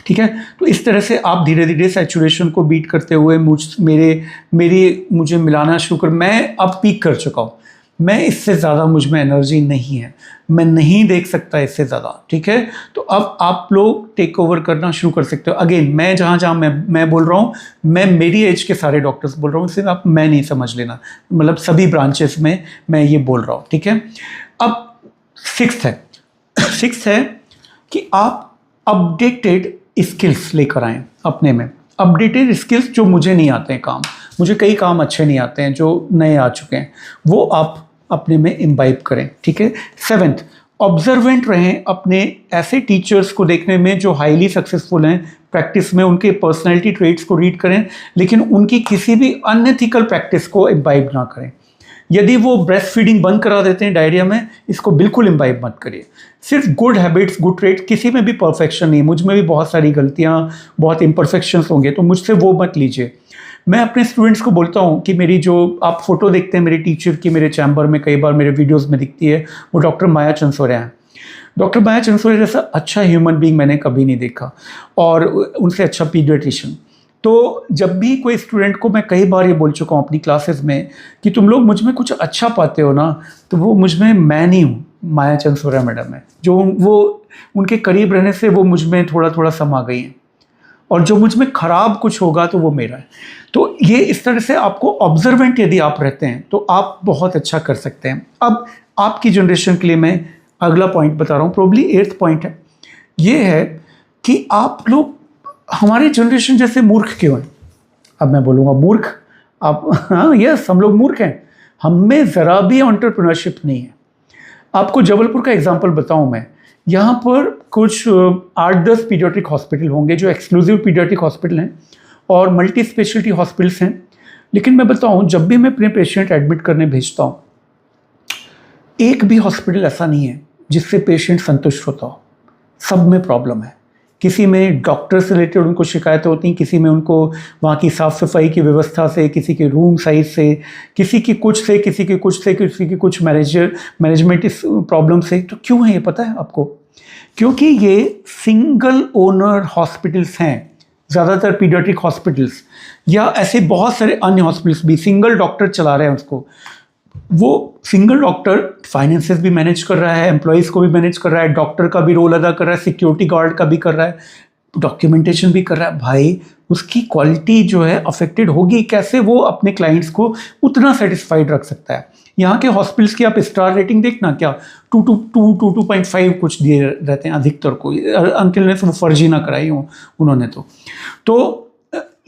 ठीक है। तो इस तरह से आप धीरे धीरे सैचुरेशन को बीट करते हुए मुझे मिलाना शुरू कर, मैं अब पीक कर चुका हूँ, मैं इससे ज़्यादा मुझ में एनर्जी नहीं है, मैं नहीं देख सकता इससे ज़्यादा, ठीक है। तो अब आप लोग टेक ओवर करना शुरू कर सकते हो। अगेन मैं जहाँ मैं बोल रहा हूँ, मैं मेरी एज के सारे डॉक्टर्स बोल रहा हूँ, इससे आप मैं नहीं समझ लेना, मतलब सभी ब्रांचेस में मैं ये बोल रहा हूँ, ठीक है। अब सिक्स्थ है कि आप अपडेटेड स्किल्स लेकर आएँ अपने में, अपडेटेड स्किल्स जो मुझे नहीं आते हैं काम, मुझे कई काम अच्छे नहीं आते हैं जो नए आ चुके हैं, वो आप अपने में इम्बाइब करें, ठीक है। 7th, ऑब्जर्वेंट रहें अपने ऐसे टीचर्स को देखने में जो हाईली सक्सेसफुल हैं प्रैक्टिस में, उनके पर्सनैलिटी ट्रेट्स को रीड करें, लेकिन उनकी किसी भी अनएथिकल प्रैक्टिस को इम्बाइब ना करें। यदि वो ब्रेस्ट फीडिंग बंद करा देते हैं डायरिया में, इसको बिल्कुल इम्बाइब मत करिए। सिर्फ गुड हैबिट्स, गुड ट्रेट, किसी में भी परफेक्शन नहीं है, मुझ में भी बहुत सारी गलतियाँ, बहुत इम्परफेक्शंस होंगे, तो मुझसे वो मत लीजिए। मैं अपने स्टूडेंट्स को बोलता हूँ कि मेरी जो आप फोटो देखते हैं मेरी टीचर की मेरे चैम्बर में कई बार मेरे वीडियोस में दिखती है, वो डॉक्टर माया चंसोरिया हैं। डॉक्टर माया चंसोरिया जैसा अच्छा ह्यूमन बीइंग मैंने कभी नहीं देखा, और उनसे अच्छा पीडियाट्रिशियन। तो जब भी कोई स्टूडेंट को, मैं कई बार ये बोल चुका हूँ अपनी क्लासेस में कि तुम लोग मुझ में कुछ अच्छा पाते हो ना, तो वो मुझ में मैं नहीं हूँ, माया चंसोरिया मैडम है, जो वो उनके करीब रहने से वो मुझ में थोड़ा थोड़ा समा गई हैं, और जो मुझ में खराब कुछ होगा तो वो मेरा है। तो ये इस तरह से आपको ऑब्जर्वेंट यदि आप रहते हैं तो आप बहुत अच्छा कर सकते हैं। अब आपकी जनरेशन के लिए मैं अगला पॉइंट बता रहा हूँ, प्रोबब्ली 8th पॉइंट है, ये है कि आप लोग हमारे जनरेशन जैसे मूर्ख क्यों हैं। अब मैं बोलूँगा मूर्ख, आप, हाँ यस, हम लोग मूर्ख हैं, हम में ज़रा भी एंटरप्रेन्योरशिप नहीं है। आपको जबलपुर का एग्जांपल बताऊं मैं, यहाँ पर कुछ 8-10 पीडियाट्रिक हॉस्पिटल होंगे जो एक्सक्लूसिव पीडियाट्रिक हॉस्पिटल हैं और मल्टी स्पेशलिटी हॉस्पिटल्स हैं। लेकिन मैं बताऊं, जब भी मैं अपने पेशेंट एडमिट करने भेजता हूं, एक भी हॉस्पिटल ऐसा नहीं है जिससे पेशेंट संतुष्ट होता हो, सब में प्रॉब्लम है। किसी में डॉक्टर से रिलेटेड उनको शिकायतें होती हैं, किसी में उनको वहाँ की साफ़ सफाई की व्यवस्था से, किसी के रूम साइज से, किसी की कुछ से, किसी की कुछ से, किसी की कुछ मैनेजमेंट प्रॉब्लम से। तो क्यों है ये पता है आपको? क्योंकि ये सिंगल ओनर हॉस्पिटल्स हैं, ज़्यादातर पीडियाट्रिक हॉस्पिटल्स या ऐसे बहुत सारे अन्य हॉस्पिटल्स भी सिंगल डॉक्टर चला रहे हैं उसको। वो सिंगल डॉक्टर फाइनेंसेस भी मैनेज कर रहा है, एम्प्लॉयज़ को भी मैनेज कर रहा है, डॉक्टर का भी रोल अदा कर रहा है, सिक्योरिटी गार्ड का भी कर रहा है, डॉक्यूमेंटेशन भी कर रहा है। भाई उसकी क्वालिटी जो है अफेक्टेड होगी, कैसे वो अपने क्लाइंट्स को उतना सेटिस्फाइड रख सकता है। यहाँ के हॉस्पिटल्स की आप स्टार रेटिंग देखना, क्या 2.5 कुछ दिए रहते हैं अधिकतर को, अंकिल ने तो वो फर्जी ना कराई हो उन्होंने तो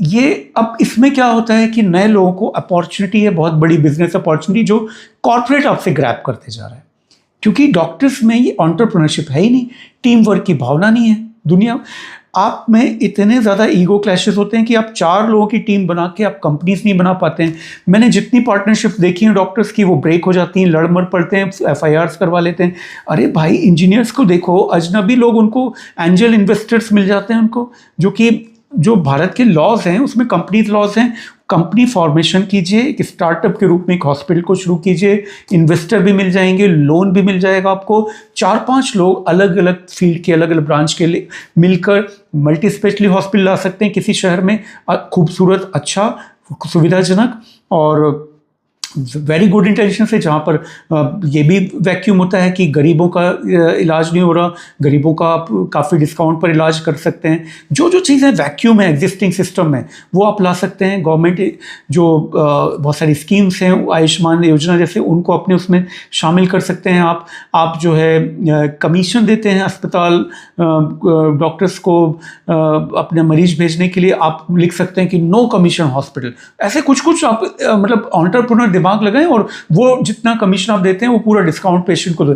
ये अब इसमें क्या होता है कि नए लोगों को अपॉर्चुनिटी है, बहुत बड़ी बिजनेस अपॉर्चुनिटी जो कॉर्पोरेट आपसे ग्रैब करते जा रहा है, क्योंकि डॉक्टर्स में ये एंटरप्रेन्योरशिप है ही नहीं, टीम वर्क की भावना नहीं है। दुनिया आप में इतने ज़्यादा ईगो क्लैशेस होते हैं कि आप 4 लोगों की टीम बना के आप कंपनीज नहीं बना पाते हैं। मैंने जितनी पार्टनरशिप देखी हैं डॉक्टर्स की, वो ब्रेक हो जाती हैं, लड़ मर पड़ते हैं, FIRs करवा लेते हैं। अरे भाई इंजीनियर्स को देखो, अजनबी लोग उनको एंजल इन्वेस्टर्स मिल जाते हैं उनको, जो भारत के लॉज हैं उसमें कंपनीज लॉज हैं। कंपनी फॉर्मेशन कीजिए, एक स्टार्टअप के रूप में एक हॉस्पिटल को शुरू कीजिए, इन्वेस्टर भी मिल जाएंगे, लोन भी मिल जाएगा आपको। 4-5 लोग अलग अलग फील्ड के, अलग अलग ब्रांच के लिए मिलकर मल्टी स्पेशलिटी हॉस्पिटल ला सकते हैं किसी शहर में, खूबसूरत, अच्छा, सुविधाजनक और वेरी गुड इंटेंशन से, जहाँ पर ये भी वैक्यूम होता है कि गरीबों का इलाज नहीं हो रहा, गरीबों का आप काफ़ी डिस्काउंट पर इलाज कर सकते हैं। जो चीज़ें वैक्यूम है एग्जिस्टिंग सिस्टम में, वो आप ला सकते हैं। गवर्नमेंट जो बहुत सारी स्कीम्स हैं, आयुष्मान योजना जैसे, उनको अपने उसमें शामिल कर सकते हैं। आप जो है कमीशन देते हैं अस्पताल डॉक्टर्स को अपने मरीज भेजने के लिए, आप लिख सकते हैं कि नो कमीशन हॉस्पिटल। ऐसे कुछ आप मतलब एंटरप्रेन्योर दिमाग लगाएं और वो जितना कमीशन आप देते हैं वो पूरा डिस्काउंट पेशेंट को दे।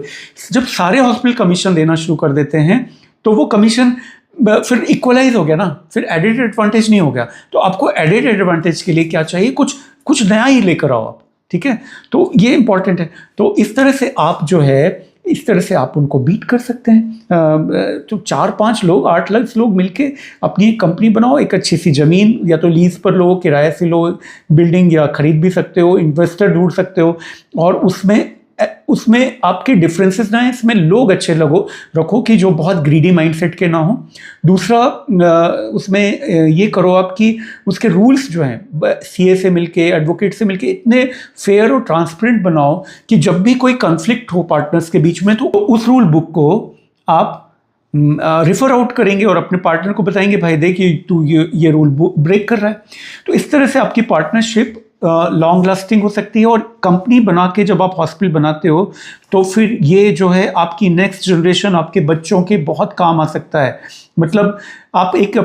जब सारे हॉस्पिटल कमीशन देना शुरू कर देते हैं तो वो कमीशन फिर इक्वलाइज हो गया ना, फिर एडेड एडवांटेज नहीं हो गया। तो आपको एडेड एडवांटेज के लिए क्या चाहिए? कुछ नया ही लेकर आओ आप, ठीक है। तो ये इंपॉर्टेंट है। तो इस तरह से आप जो है, इस तरह से आप उनको बीट कर सकते हैं। तो 4-5 लोग, 8 लोग मिलके अपनी एक कंपनी बनाओ, एक अच्छी सी ज़मीन या तो लीज पर लो, किराए से लो बिल्डिंग, या खरीद भी सकते हो, इन्वेस्टर ढूंढ सकते हो, और उसमें उसमें आपके डिफरेंसेस ना है, इसमें लोग अच्छे रखो कि जो बहुत ग्रीडी माइंडसेट के ना हो। दूसरा उसमें ये करो आप कि उसके रूल्स जो हैं सीए से मिलके, एडवोकेट से मिलके इतने फेयर और ट्रांसपेरेंट बनाओ कि जब भी कोई कॉन्फ्लिक्ट हो पार्टनर्स के बीच में तो उस रूल बुक को आप रिफर आउट करेंगे और अपने पार्टनर को बताएंगे, भाई देख तू ये रूल ब्रेक कर रहा है। तो इस तरह से आपकी पार्टनरशिप लॉन्ग लास्टिंग हो सकती है। और कंपनी बना के जब आप हॉस्पिटल बनाते हो तो फिर ये जो है आपकी नेक्स्ट जनरेशन, आपके बच्चों के बहुत काम आ सकता है। मतलब आप एक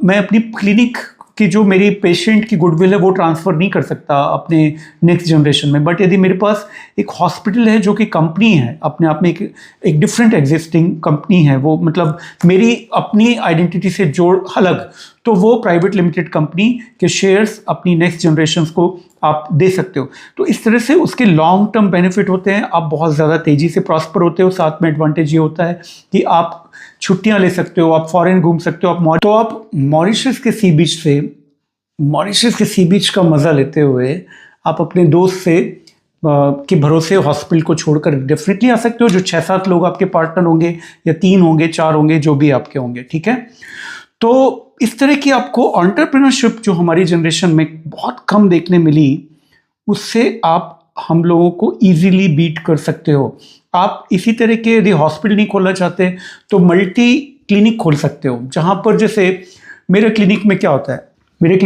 मैं अपनी क्लिनिक कि जो मेरी पेशेंट की गुडविल है वो ट्रांसफ़र नहीं कर सकता अपने नेक्स्ट जनरेशन में, बट यदि मेरे पास एक हॉस्पिटल है जो कि कंपनी है, अपने आप में एक डिफरेंट एग्जिस्टिंग कंपनी है, वो मतलब मेरी अपनी आइडेंटिटी से जोड़ अलग, तो वो प्राइवेट लिमिटेड कंपनी के शेयर्स अपनी नेक्स्ट जनरेशन को आप दे सकते हो। तो इस तरह से उसके लॉन्ग टर्म बेनिफिट होते हैं, आप बहुत ज़्यादा तेज़ी से प्रॉस्पर होते हो। साथ में एडवांटेज ये होता है कि आप छुट्टियां ले सकते हो, आप फॉरेन घूम सकते हो, आप मॉरिशस के सी बीच का मज़ा लेते हुए आप अपने दोस्त से के भरोसे हॉस्पिटल को छोड़कर डेफिनेटली आ सकते हो, जो 6-7 लोग आपके पार्टनर होंगे या 3 होंगे, 4 होंगे, जो भी आपके होंगे, ठीक है। तो इस तरह की आपको एंटरप्रेन्योरशिप जो हमारी जनरेशन में बहुत कम देखने मिली, उससे आप हम लोगों को इजीली बीट कर सकते हो। आप इसी तरह के यदि हॉस्पिटल नहीं खोलना चाहते तो मल्टी क्लिनिक खोल सकते हो, जहाँ पर जैसे मेरे क्लिनिक में क्या होता है, मेरे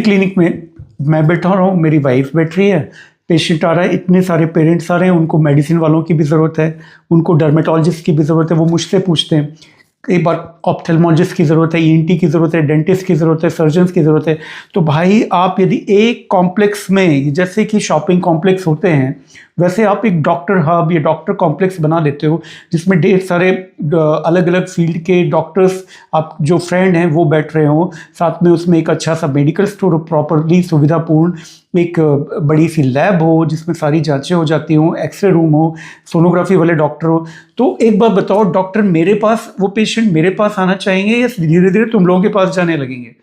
क्लिनिक में मैं बैठा रहा हूँ, मेरी वाइफ बैठ रही है, पेशेंट आ रहा है, इतने सारे पेरेंट्स आ रहे हैं, उनको मेडिसिन वालों की भी ज़रूरत है, उनको डर्मेटोलॉजिस्ट की भी ज़रूरत है, वो मुझसे पूछते हैं, कई बार ऑप्थेल्मोलॉजिस्ट की ज़रूरत है, ईएनटी की ज़रूरत है, डेंटिस्ट की ज़रूरत है, सर्जन्स की ज़रूरत है। तो भाई आप यदि एक कॉम्प्लेक्स में, जैसे कि शॉपिंग कॉम्प्लेक्स होते हैं, वैसे आप एक डॉक्टर हब या डॉक्टर कॉम्प्लेक्स बना लेते हो, जिसमें ढेर सारे अलग अलग फील्ड के डॉक्टर्स आप जो फ्रेंड हैं वो बैठ रहे हो, साथ में उसमें एक अच्छा सा मेडिकल स्टोर प्रॉपरली सुविधापूर्ण, एक बड़ी सी लैब हो जिसमें सारी जांचें हो जाती हों, एक्सरे रूम हो, सोनोग्राफी वाले डॉक्टर हो। तो एक बार बताओ, डॉक्टर मेरे पास, वो पेशेंट मेरे पास आना चाहेंगे या धीरे धीरे तुम लोगों के पास जाने लगेंगे?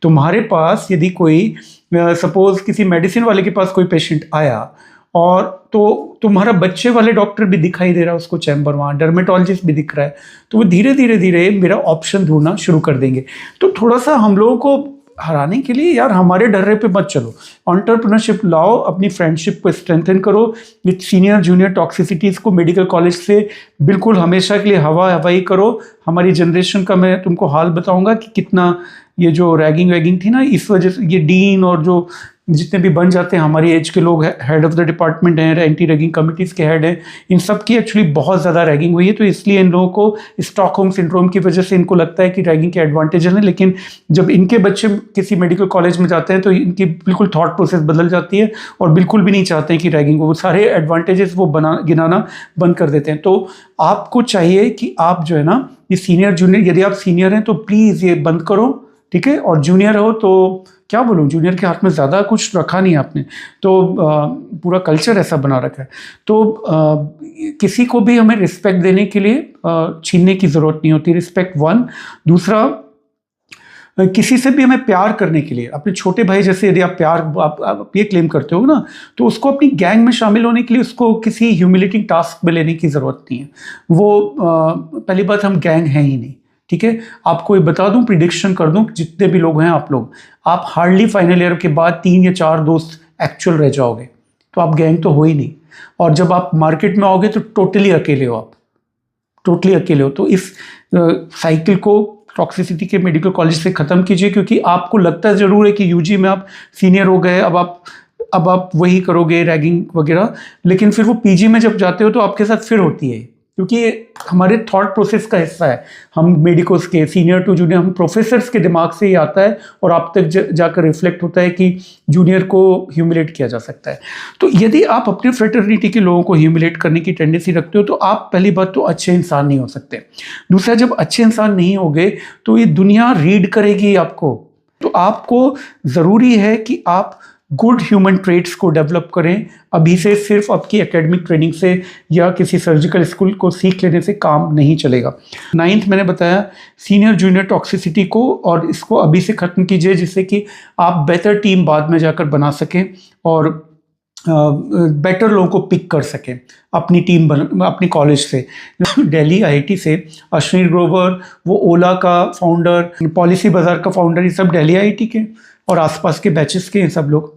तुम्हारे पास यदि कोई सपोज किसी मेडिसिन वाले के पास कोई पेशेंट आया और तो तुम्हारा बच्चे वाले डॉक्टर भी दिखाई दे रहा है उसको चैम्बर, वहाँ डर्मेटोलॉजिस्ट भी दिख रहा है, तो वो धीरे धीरे मेरा ऑप्शन ढूंढना शुरू कर देंगे। तो थोड़ा सा हम लोगों को हराने के लिए यार हमारे डर्रे पे मत चलो, एंटरप्रेन्योरशिप लाओ, अपनी फ्रेंडशिप को स्ट्रेंथन करो, विद सीनियर जूनियर टॉक्सिसिटीज़ को मेडिकल कॉलेज से बिल्कुल हमेशा के लिए हवाई करो। हमारी जनरेशन का मैं तुमको हाल बताऊंगा कि कितना ये जो रैगिंग वैगिंग थी ना, इस वजह से ये डीन और जो जितने भी बन जाते हैं हमारी एज के लोग, हेड ऑफ द डिपार्टमेंट हैं, एंटी रैगिंग कमिटीज़ के हेड हैं, इन सब की एक्चुअली बहुत ज़्यादा रैगिंग हुई है। तो इसलिए इन लोगों को स्टॉकहोम सिंड्रोम की वजह से इनको लगता है कि रैगिंग के एडवांटेज हैं, लेकिन जब इनके बच्चे किसी मेडिकल कॉलेज में जाते हैं तो इनकी बिल्कुल थॉट प्रोसेस बदल जाती है और बिल्कुल भी नहीं चाहते हैं कि रैगिंग हो, वो सारे एडवांटेजेस वो गिनाना बंद कर देते हैं। तो आपको चाहिए कि आप जो है ना, ये सीनियर जूनियर, यदि आप सीनियर हैं तो प्लीज़ ये बंद करो, ठीक है। और जूनियर हो तो क्या बोलूँ, जूनियर के हाथ में ज़्यादा कुछ रखा नहीं आपने, तो पूरा कल्चर ऐसा बना रखा है। तो किसी को भी हमें रिस्पेक्ट देने के लिए छीनने की ज़रूरत नहीं होती, रिस्पेक्ट वन। दूसरा, किसी से भी हमें प्यार करने के लिए, अपने छोटे भाई जैसे यदि आप प्यार आप ये क्लेम करते हो ना, तो उसको अपनी गैंग में शामिल होने के लिए उसको किसी ह्यूमिलेटिंग टास्क में लेने की ज़रूरत नहीं है। वो पहली बात, हम गैंग हैं ही नहीं, ठीक है। आपको ये बता दूं, प्रिडिक्शन कर दूं, जितने भी लोग हैं आप हार्डली फाइनल ईयर के बाद 3 या 4 दोस्त एक्चुअल रह जाओगे, तो आप गैंग तो हो ही नहीं। और जब आप मार्केट में आओगे तो टोटली अकेले हो, आप टोटली अकेले हो। तो इस साइकिल को टॉक्सिसिटी के मेडिकल कॉलेज से ख़त्म कीजिए, क्योंकि आपको लगता ज़रूर है कि यूजी में आप सीनियर हो गए, अब आप वही करोगे रैगिंग वगैरह, लेकिन फिर वो पीजी में जब जाते हो तो आपके साथ फिर होती है, क्योंकि हमारे थॉट प्रोसेस का हिस्सा है। हम मेडिकोस के सीनियर टू जूनियर, हम प्रोफेसर्स के दिमाग से ही आता है और आप तक जाकर रिफ्लेक्ट होता है कि जूनियर को ह्यूमिलेट किया जा सकता है। तो यदि आप अपने फ्रेटर्निटी के लोगों को ह्यूमिलेट करने की टेंडेंसी रखते हो तो आप पहली बात तो अच्छे इंसान नहीं हो सकते। दूसरा, जब अच्छे इंसान नहीं होगे तो ये दुनिया रीड करेगी आपको। तो आपको ज़रूरी है कि आप गुड ह्यूमन ट्रेट्स को डेवलप करें। अभी से सिर्फ आपकी एकेडमिक ट्रेनिंग से या किसी सर्जिकल स्कूल को सीख लेने से काम नहीं चलेगा। 9th मैंने बताया सीनियर जूनियर टॉक्सिसिटी को, और इसको अभी से ख़त्म कीजिए, जिससे कि आप बेहतर टीम बाद में जाकर बना सकें और बेटर लोगों को पिक कर सकें अपनी टीम अपनी कॉलेज से। दिल्ली आईआईटी से अश्विनी ग्रोवर, वो ओला का फाउंडर, पॉलिसी बाजार का फाउंडर, ये सब दिल्ली आईआईटी के और आसपास के बैचेस के हैं सब लोग।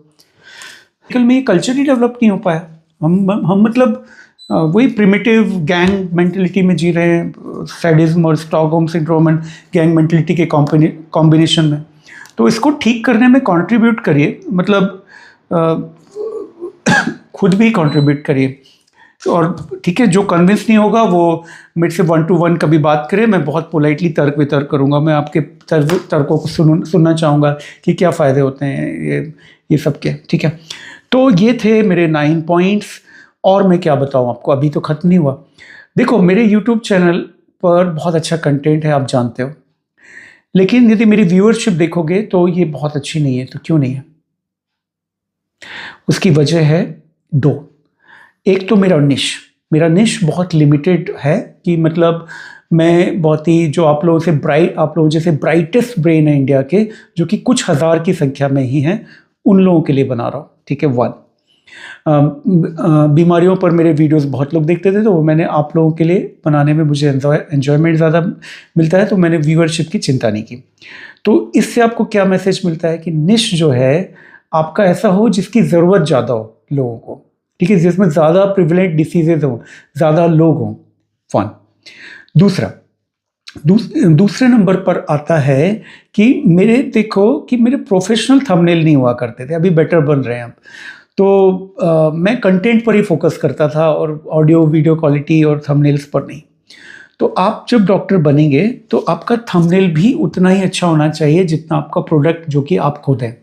कल में ये कल्चर ही डेवलप नहीं हो पाया। हम मतलब वही प्रिमिटिव गैंग मेंटलिटी में जी रहे हैं, सैडिज्म और Stockholm syndrome and gang mentality के कॉम्बिनेशन में। तो इसको ठीक करने में कंट्रीब्यूट करिए, मतलब खुद भी कंट्रीब्यूट करिए। और ठीक है, जो कन्विंस नहीं होगा वो मेरे से 1 to 1 कभी बात करें, मैं बहुत पोलाइटली तर्क वितर्क करूँगा। मैं आपके तर्कों को सुनना चाहूँगा कि क्या फ़ायदे होते हैं ये सब के। ठीक है, तो ये थे मेरे 9 पॉइंट्स। और मैं क्या बताऊँ आपको, अभी तो ख़त्म नहीं हुआ। देखो, मेरे यूट्यूब चैनल पर बहुत अच्छा कंटेंट है, आप जानते हो, लेकिन यदि मेरी व्यूअरशिप देखोगे तो ये बहुत अच्छी नहीं है। तो क्यों नहीं है? उसकी वजह है 2। एक तो मेरा निश बहुत लिमिटेड है, कि मतलब मैं बहुत ही जो आप लोगों जैसे ब्राइटेस्ट ब्रेन है इंडिया के, जो कि कुछ हज़ार की संख्या में ही हैं, उन लोगों के लिए बना रहा हूँ। ठीक है, 1। बीमारियों पर मेरे वीडियोस बहुत लोग देखते थे, तो वो मैंने आप लोगों के लिए बनाने में मुझे एन्जॉयमेंट ज़्यादा मिलता है, तो मैंने व्यूअरशिप की चिंता नहीं की। तो इससे आपको क्या मैसेज मिलता है कि निश जो है आपका ऐसा हो जिसकी ज़रूरत ज़्यादा हो लोगों को। ठीक है, जिसमें ज़्यादा प्रिविलेंट डिसीजेज हों, ज़्यादा लोग हों। 1। दूसरे नंबर पर आता है कि देखो कि मेरे प्रोफेशनल थंबनेल नहीं हुआ करते थे, अभी बेटर बन रहे हैं अब। तो मैं कंटेंट पर ही फोकस करता था और ऑडियो वीडियो क्वालिटी और थंबनेल्स पर नहीं। तो आप जब डॉक्टर बनेंगे तो आपका थंबनेल भी उतना ही अच्छा होना चाहिए जितना आपका प्रोडक्ट, जो कि आप खुद हैं।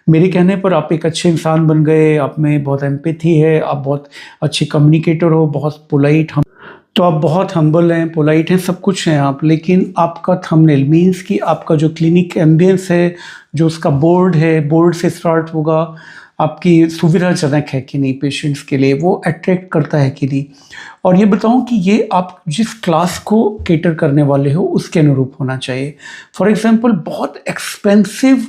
मेरे कहने पर आप एक अच्छे इंसान बन गए, आप में बहुत एम्पैथी है, आप बहुत अच्छे कम्युनिकेटर हो, बहुत पोलाइट, तो आप बहुत हम्बल हैं, पोलाइट हैं, सब कुछ हैं आप, लेकिन आपका थंबनेल मीन्स कि आपका जो क्लिनिक एम्बियंस है, जो उसका बोर्ड है, बोर्ड से स्टार्ट होगा, आपकी सुविधाजनक है कि नहीं पेशेंट्स के लिए, वो अट्रैक्ट करता है कि नहीं। और ये बताऊं कि ये आप जिस क्लास को केटर करने वाले हो उसके अनुरूप होना चाहिए। फॉर एग्जांपल, बहुत एक्सपेंसिव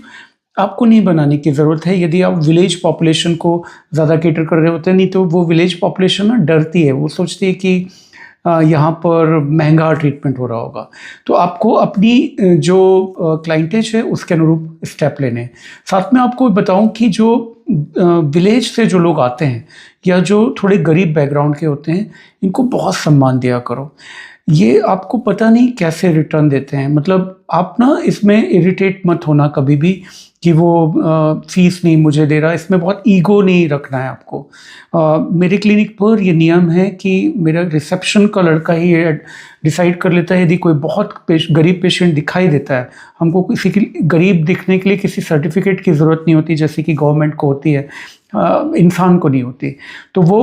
आपको नहीं बनाने की ज़रूरत है यदि आप विलेज पॉपुलेशन को ज़्यादा केटर कर रहे होते हैं। नहीं तो वो विलेज पॉपुलेशन ना डरती है, वो सोचती है कि यहाँ पर महंगा ट्रीटमेंट हो रहा होगा। तो आपको अपनी जो क्लाइंटेज है उसके अनुरूप स्टेप लेने। साथ में आपको बताऊं कि जो विलेज से जो लोग आते हैं या जो थोड़े गरीब बैकग्राउंड के होते हैं, इनको बहुत सम्मान दिया करो। ये आपको पता नहीं कैसे रिटर्न देते हैं। मतलब आप ना इसमें इरिटेट मत होना कभी भी कि वो फीस नहीं मुझे दे रहा। इसमें बहुत ईगो नहीं रखना है आपको। मेरे क्लिनिक पर ये नियम है कि मेरा रिसेप्शन का लड़का ही डिसाइड कर लेता है। यदि कोई बहुत गरीब पेशेंट दिखाई देता है, हमको किसी की गरीब दिखने के लिए किसी सर्टिफिकेट की ज़रूरत नहीं होती जैसे कि गवर्नमेंट को होती है, इंसान को नहीं होती। तो वो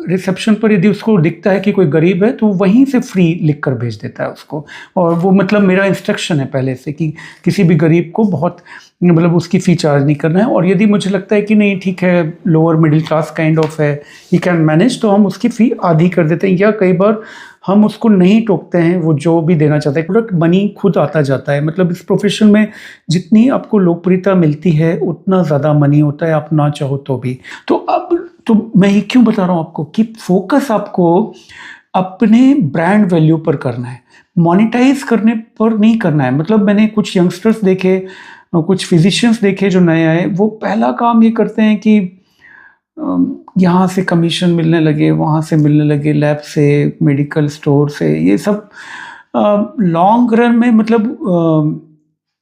रिसेप्शन पर यदि उसको दिखता है कि कोई गरीब है तो वहीं से फ्री लिख कर भेज देता है उसको। और वो मतलब मेरा इंस्ट्रक्शन है पहले से कि किसी भी गरीब को बहुत मतलब उसकी फ़ी चार्ज नहीं करना है। और यदि मुझे लगता है कि नहीं ठीक है, lower middle class kind of है, ही कैन मैनेज, तो हम उसकी फ़ी आधी कर देते हैं। या कई बार हम उसको नहीं टोकते हैं, वो जो भी देना चाहता है, प्रोडक्ट मनी खुद आता जाता है। मतलब इस प्रोफेशन में जितनी आपको लोकप्रियता मिलती है उतना ज़्यादा मनी होता है, आप ना चाहो तो भी। तो अब तो मैं ये क्यों बता रहा हूँ आपको कि फोकस आपको अपने ब्रांड वैल्यू पर करना है, मोनेटाइज करने पर नहीं करना है। मतलब मैंने कुछ यंगस्टर्स देखे, कुछ फिजिशियंस देखे जो नए आए, वो पहला काम ये करते हैं कि यहाँ से कमीशन मिलने लगे, वहाँ से मिलने लगे, लैब से, मेडिकल स्टोर से, ये सब लॉन्ग रन में मतलब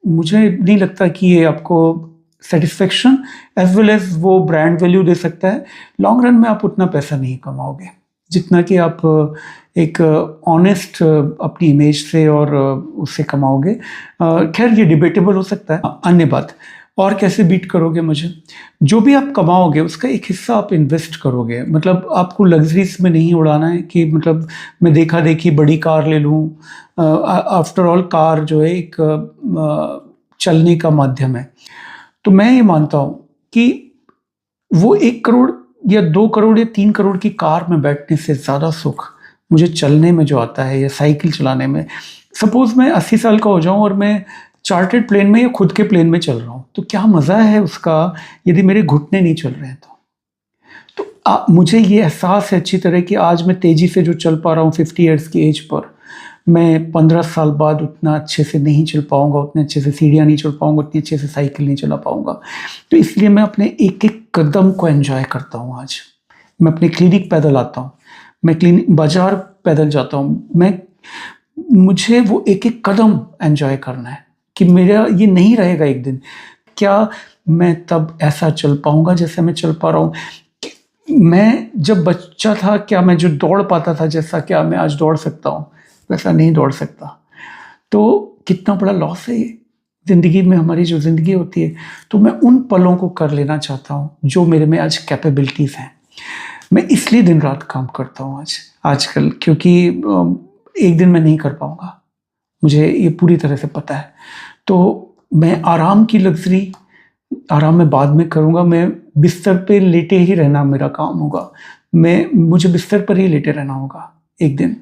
मुझे नहीं लगता कि ये आपको सेटिस्फेक्शन एज वेल एज वो ब्रांड वैल्यू दे सकता है। लॉन्ग रन में आप उतना पैसा नहीं कमाओगे जितना कि आप एक ऑनेस्ट अपनी इमेज से और उससे कमाओगे। खैर ये डिबेटेबल हो सकता है। अन्य बात, और कैसे बीट करोगे मुझे? जो भी आप कमाओगे उसका एक हिस्सा आप इन्वेस्ट करोगे। मतलब आपको लग्जरीज में नहीं उड़ाना है कि मतलब मैं देखा देखी बड़ी कार ले लूँ। आफ्टर ऑल कार जो है एक चलने का माध्यम है। तो मैं ये मानता हूँ कि वो 1 करोड़ या 2 करोड़ या 3 करोड़ की कार में बैठने से ज़्यादा सुख मुझे चलने में जो आता है या साइकिल चलाने में। सपोज़ मैं 80 साल का हो जाऊं और मैं चार्टर्ड प्लेन में या खुद के प्लेन में चल रहा हूं, तो क्या मज़ा है उसका यदि मेरे घुटने नहीं चल रहे हैं तो। मुझे ये एहसास है अच्छी तरह कि आज मैं तेज़ी से जो चल पा रहा हूँ 50 इयर्स की एज पर, मैं 15 साल बाद उतना अच्छे से नहीं चल पाऊँगा, उतने अच्छे से सीढ़ियाँ नहीं चढ़ पाऊँगा, उतनी अच्छे से साइकिल नहीं चला पाऊँगा। तो इसलिए मैं अपने एक-एक कदम को एन्जॉय करता हूँ आज। मैं अपने क्लिनिक पैदल आता हूँ, मैं बाज़ार पैदल जाता हूँ, मुझे वो एक-एक कदम एन्जॉय करना है कि मेरा ये नहीं रहेगा एक दिन। क्या मैं तब ऐसा चल पाऊँगा जैसे मैं चल पा रहा हूँ? मैं जब बच्चा था, क्या मैं जो दौड़ पाता था जैसा, क्या मैं आज दौड़ सकता हूँ? वैसा नहीं दौड़ सकता। तो कितना बड़ा लॉस है ये, ज़िंदगी में हमारी जो ज़िंदगी होती है। तो मैं उन पलों को कर लेना चाहता हूँ जो मेरे में आज कैपेबिलिटीज़ हैं। मैं इसलिए दिन रात काम करता हूँ आजकल, क्योंकि एक दिन मैं नहीं कर पाऊँगा, मुझे ये पूरी तरह से पता है। तो मैं आराम की लग्ज़री, आराम मैं बाद में करूँगा, मैं बिस्तर पे लेटे ही रहना मेरा काम होगा। मुझे बिस्तर पर ही लेटे रहना होगा एक दिन।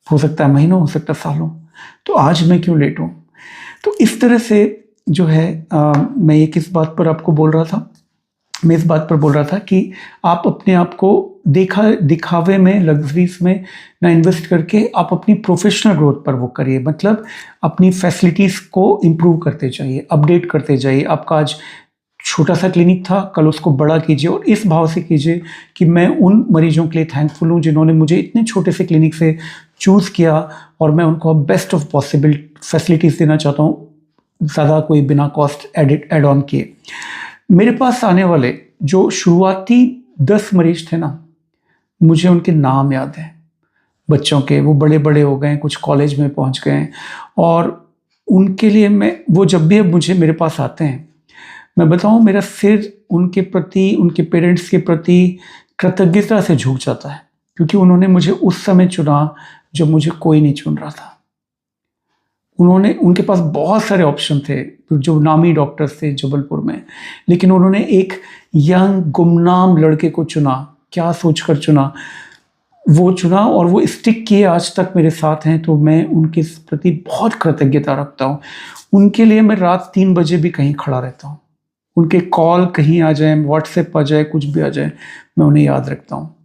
हो सकता है महीनों, हो सकता है सालों। तो आज मैं क्यों लेटूँ? तो इस तरह से जो है मैं ये किस बात पर आपको बोल रहा था? मैं इस बात पर बोल रहा था कि आप अपने आप को दिखावे में, लग्ज़रीज़ में ना इन्वेस्ट करके आप अपनी प्रोफ़ेशनल ग्रोथ पर वो करिए। मतलब अपनी फैसिलिटीज़ को इम्प्रूव करते जाइए, अपडेट करते जाइए। आपका आज छोटा-सा क्लिनिक था, कल उसको बड़ा कीजिए और इस भाव से कीजिए कि मैं उन मरीज़ों के लिए थैंकफुल हूँ जिन्होंने मुझे इतने छोटे से क्लिनिक से चूज़ किया और मैं उनको बेस्ट ऑफ पॉसिबल फैसिलिटीज़ देना चाहता हूँ, ज़्यादा कोई बिना कॉस्ट ऐड ऑन किए। मेरे पास आने वाले जो शुरुआती 10 मरीज़ थे ना, मुझे उनके नाम याद हैं, बच्चों के। वो बड़े-बड़े हो गए, कुछ कॉलेज में पहुँच गए और उनके लिए वो जब भी अब मुझे मेरे पास आते हैं, मैं बताऊँ, मेरा सिर उनके प्रति, उनके पेरेंट्स के प्रति कृतज्ञता से झुक जाता है, क्योंकि उन्होंने मुझे उस समय चुना जब मुझे कोई नहीं चुन रहा था। उनके पास बहुत सारे ऑप्शन थे, जो नामी डॉक्टर्स थे जबलपुर में, लेकिन उन्होंने एक यंग गुमनाम लड़के को चुना। क्या सोचकर चुना? वो चुना और वो स्टिक किए, आज तक मेरे साथ हैं। तो मैं उनके प्रति बहुत कृतज्ञता रखता हूँ। उनके लिए मैं रात 3 बजे भी कहीं खड़ा रहता हूँ। उनके कॉल कहीं आ जाए, व्हाट्सएप आ जाए, कुछ भी आ जाए, मैं उन्हें याद रखता हूँ।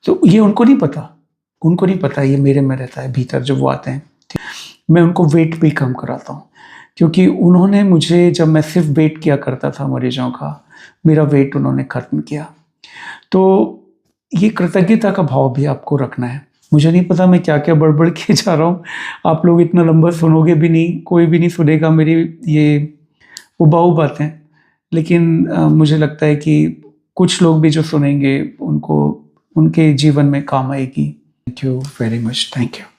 तो ये उनको नहीं पता, ये मेरे में रहता है भीतर जब वो आते हैं। मैं उनको वेट भी कम कराता हूँ, क्योंकि उन्होंने मुझे, जब मैं सिर्फ वेट किया करता था मरीजों का, मेरा वेट उन्होंने खत्म किया। तो ये कृतज्ञता का भाव भी आपको रखना है। मुझे नहीं पता मैं क्या-क्या बड़बड़ किए जा रहा हूँ, आप लोग इतना लंबा सुनोगे भी नहीं, कोई भी नहीं सुनेगा मेरी ये उबाऊ बातें। लेकिन मुझे लगता है कि कुछ लोग भी जो सुनेंगे, उनको उनके जीवन में काम आएगी। Thank you very much. Thank you.